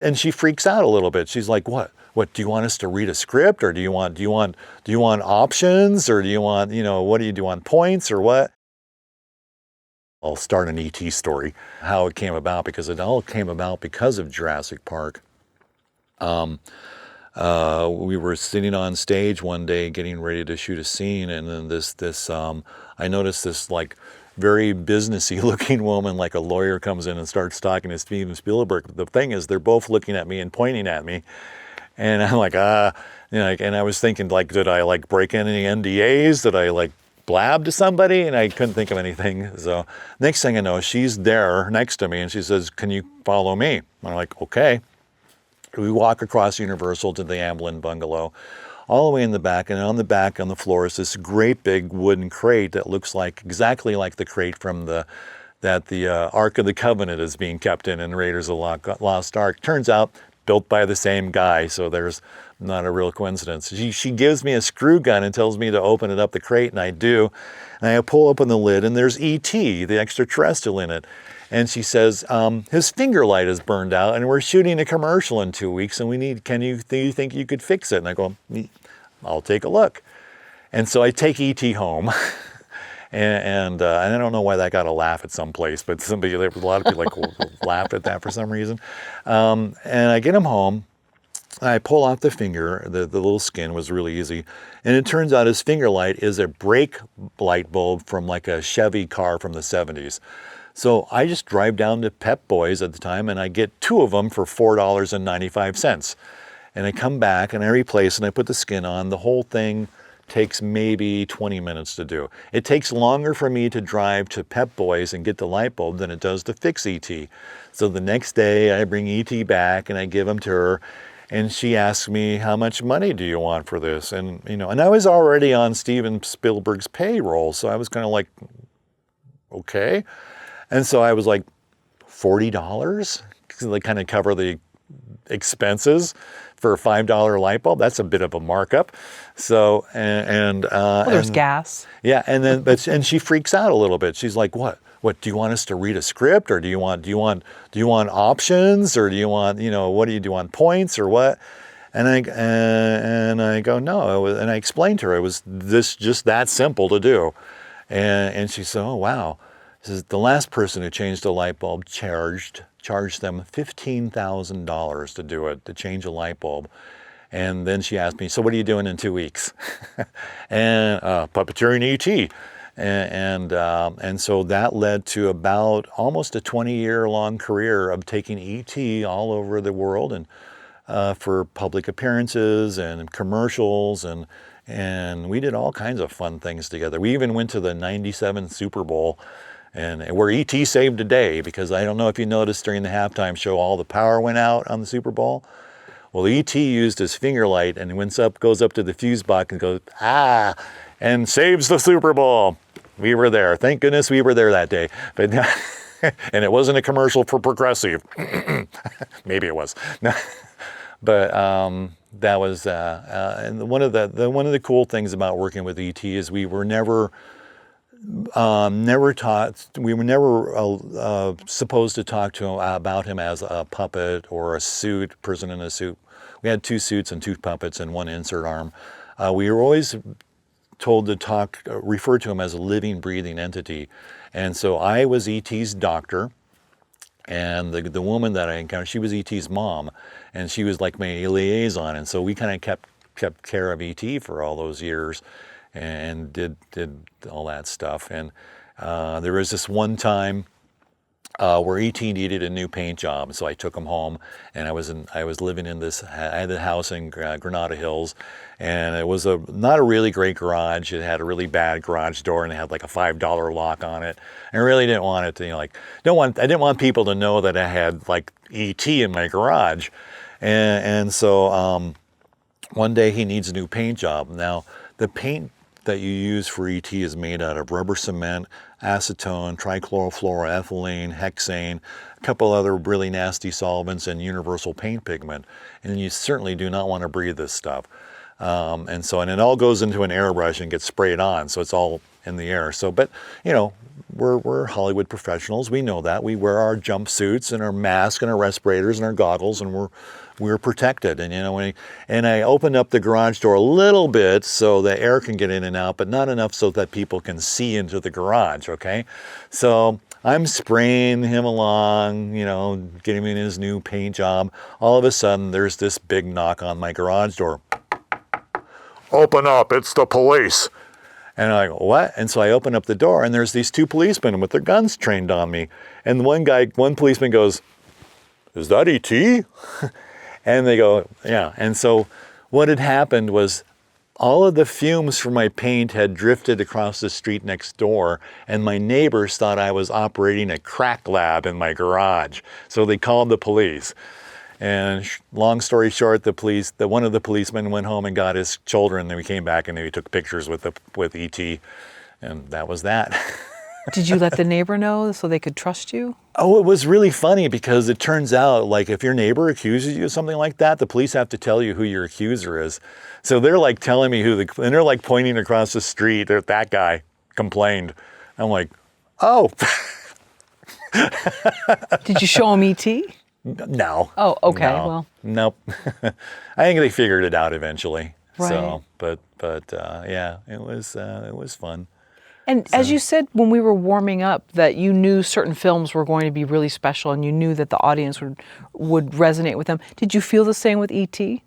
And she freaks out a little bit. She's like, what? What, do you want us to read a script, or do you want options, or do you want, what do you want, points or what? I'll start an ET story, how it came about, because it all came about because of Jurassic Park. We were sitting on stage one day getting ready to shoot a scene, and then I noticed this like very businessy looking woman, like a lawyer, comes in and starts talking to Steven Spielberg. The thing is, they're both looking at me and pointing at me, and I'm like, and I was thinking, like, did I like break any NDAs? Did I like blab to somebody? And I couldn't think of anything. So next thing I know, she's there next to me and she says, can you follow me? And I'm like, okay. We walk across Universal to the Amblin bungalow, all the way in the back, and on the back on the floor is this great big wooden crate that looks like exactly like the crate from that the Ark of the Covenant is being kept in Raiders of the Lost Ark. Turns out built by the same guy, so there's not a real coincidence. She gives me a screw gun and tells me to open it up the crate, and I do. And I pull open the lid, and there's E.T., the extraterrestrial, in it. And she says, his finger light is burned out, and we're shooting a commercial in 2 weeks, and do you think you could fix it? And I go, I'll take a look. And so I take E.T. home. And I don't know why that got a laugh at some place, but a lot of people laughed at that for some reason. And I get him home. I pull off the finger. The little skin was really easy. And it turns out his finger light is a brake light bulb from like a Chevy car from the 70s. So I just drive down to Pep Boys at the time, and I get 2 of them for $4.95. And I come back and I replace and I put the skin on. The whole thing takes maybe 20 minutes to do. It takes longer for me to drive to Pep Boys and get the light bulb than it does to fix E.T. So the next day I bring E.T. back and I give him to her, and she asks me, how much money do you want for this? And and I was already on Steven Spielberg's payroll, so I was kind of like, okay. And so I was like, $40? Because they kind of cover the expenses for a $5 light bulb. That's a bit of a markup. So, there's gas. Yeah, and then, and she freaks out a little bit. She's like, what? What, do you want us to read a script, or do you want options, or do you want, what do you want, points or what? And I go, no. And I explained to her, it was just that simple to do. And she said, oh, wow. This is the last person who changed a light bulb charged them $15,000 to do it, to change a light bulb. And then she asked me, so what are you doing in 2 weeks? And puppeteering E.T. And so that led to about almost a 20-year-long career of taking E.T. all over the world, and for public appearances and commercials, and we did all kinds of fun things together. We even went to the '97 Super Bowl, and where E.T. saved the day, because I don't know if you noticed during the halftime show, all the power went out on the Super Bowl. Well, E.T. used his finger light and goes up to the fuse box and goes, and saves the Super Bowl. We were there. Thank goodness we were there that day. But and it wasn't a commercial for Progressive. Maybe it was. But that was and one of the cool things about working with E.T. is we were never supposed to talk to him about him as a puppet or a person in a suit. We had 2 suits and 2 puppets and 1 insert arm. We were always told to refer to him as a living, breathing entity. And so I was E.T.'s doctor, and the woman that I encountered, she was E.T.'s mom, and she was like my liaison. And so we kind of kept care of E.T. for all those years, and did all that stuff. And there was this one time where E.T. needed a new paint job, so I took him home, and I was living in this. I had a house in Granada Hills, and it was not a really great garage. It had a really bad garage door, and it had like a $5 lock on it. I really didn't want it to, I didn't want people to know that I had like E.T. in my garage, and so one day he needs a new paint job. Now the paint that you use for E.T. is made out of rubber cement, acetone, trichlorofluoroethylene, hexane, a couple other really nasty solvents, and universal paint pigment. And you certainly do not want to breathe this stuff. And it all goes into an airbrush and gets sprayed on, so it's all in the air. So, but you know, we're Hollywood professionals. We know that. We wear our jumpsuits and our masks and our respirators and our goggles, and we're protected. And you know, and I opened up the garage door a little bit so the air can get in and out, but not enough so that people can see into the garage. Okay, so I'm spraying him along, you know, getting him in his new paint job. All of a sudden, there's this big knock on my garage door. Open up, it's the police. And I go, what? And so I open up the door, and there's these two policemen with their guns trained on me. And one policeman goes, is that E.T.? And they go, yeah. And so what had happened was all of the fumes from my paint had drifted across the street next door, and my neighbors thought I was operating a crack lab in my garage. So they called the police. And long story short, one of the policemen went home and got his children, and we came back and we took pictures with E.T., and that was that. Did you let the neighbor know so they could trust you? Oh, it was really funny because it turns out, like, if your neighbor accuses you of something like that, the police have to tell you who your accuser is. So they're like telling me and they're like pointing across the street that guy complained. I'm like, oh. Did you show him E.T.? No. Oh, okay. No. Well. Nope. I think they figured it out eventually. Right. So, but yeah, it was fun. And as you said when we were warming up that you knew certain films were going to be really special and you knew that the audience would resonate with them. Did you feel the same with E.T.?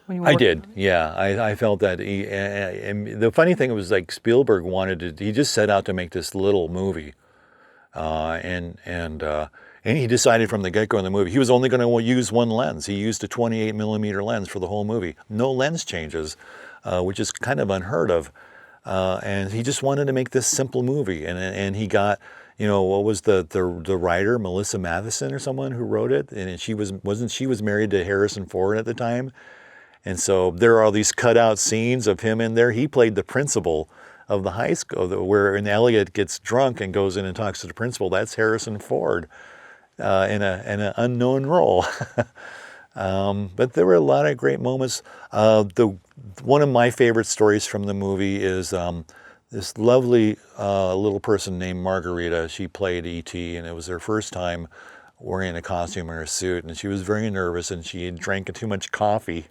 I did, yeah. I felt that. And the funny thing was, like, Spielberg he just set out to make this little movie, and he decided from the get-go in the movie he was only going to use one lens. He used a 28 millimeter lens for the whole movie. No lens changes, which is kind of unheard of. And he just wanted to make this simple movie, and he got, you know, what was the writer, Melissa Matheson or someone who wrote it, and she was married to Harrison Ford at the time, and so there are all these cutout scenes of him in there. He played the principal of the high school, where Elliot gets drunk and goes in and talks to the principal. That's Harrison Ford, in an unknown role. But there were a lot of great moments. One of my favorite stories from the movie is this lovely little person named Margarita. She played E.T., and it was her first time wearing a costume or a suit, and she was very nervous, and she had drank too much coffee.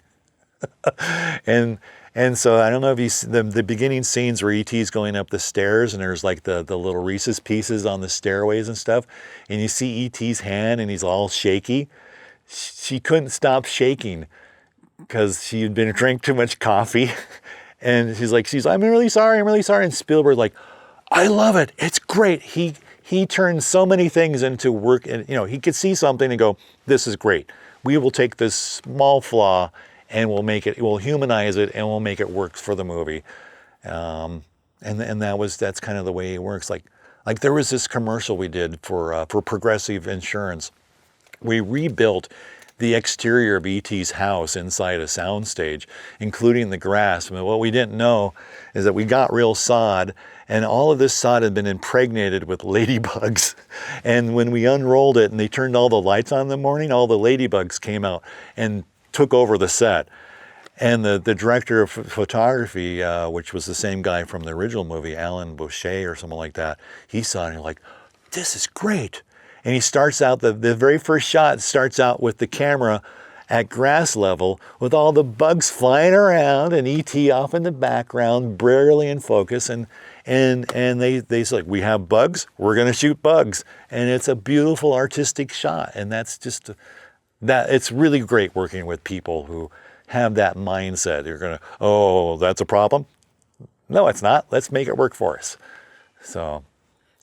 And so I don't know if you see the beginning scenes where E.T.'s going up the stairs, and there's like the little Reese's Pieces on the stairways and stuff, and you see E.T.'s hand, and he's all shaky. She couldn't stop shaking because she had been drank too much coffee. And she's like, I'm really sorry. And Spielberg's like, I love it. It's great. He turned so many things into work. And, you know, he could see something and go, this is great. We will take this small flaw and we'll humanize it, and we'll make it work for the movie. And that's kind of the way it works. Like there was this commercial we did for Progressive Insurance. We rebuilt the exterior of E.T.'s house inside a soundstage, including the grass. I mean, what we didn't know is that we got real sod, and all of this sod had been impregnated with ladybugs. And when we unrolled it and they turned all the lights on in the morning, all the ladybugs came out and took over the set. And the director of photography, which was the same guy from the original movie, Alan Boucher or something like that, he saw it and he's like, this is great. And he starts out, the very first shot starts out with the camera at grass level with all the bugs flying around and E.T. off in the background, barely in focus. And they say, like, we have bugs, we're going to shoot bugs. And it's a beautiful artistic shot. And that's just, it's really great working with people who have that mindset. You're going to, oh, that's a problem? No, it's not. Let's make it work for us. So.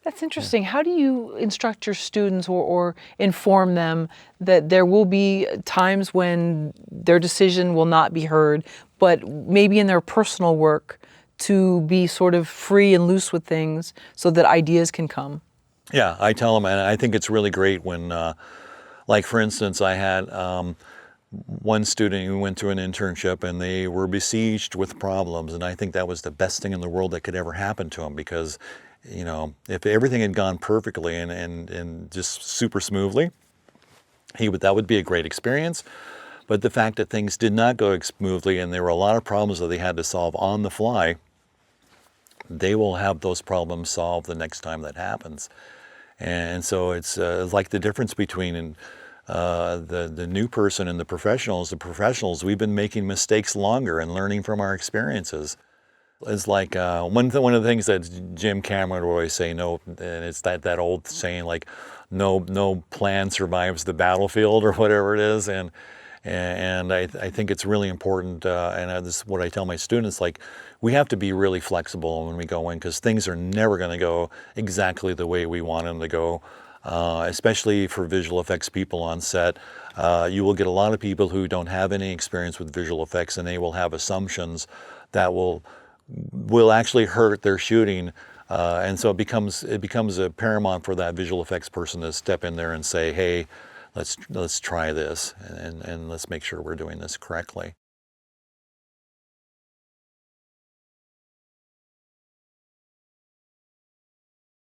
That's interesting. How do you instruct your students or inform them that there will be times when their decision will not be heard, but maybe in their personal work to be sort of free and loose with things so that ideas can come? Yeah, I tell them, and I think it's really great when, like for instance, I had one student who went through an internship and they were besieged with problems, and I think that was the best thing in the world that could ever happen to them, because you know, if everything had gone perfectly and just super smoothly, that would be a great experience. But the fact that things did not go smoothly and there were a lot of problems that they had to solve on the fly, they will have those problems solved the next time that happens. And so it's like the difference between the new person and the professionals. The professionals, we've been making mistakes longer and learning from our experiences. It's like one of the things that Jim Cameron would always say, no, and it's that old saying, like, no plan survives the battlefield, or whatever it is. And I think it's really important, and this is what I tell my students, like, we have to be really flexible when we go in, because things are never going to go exactly the way we want them to go, especially for visual effects people on set. You will get a lot of people who don't have any experience with visual effects, and they will have assumptions that will actually hurt their shooting. And so it becomes a paramount for that visual effects person to step in there and say, hey, let's try this, and let's make sure we're doing this correctly.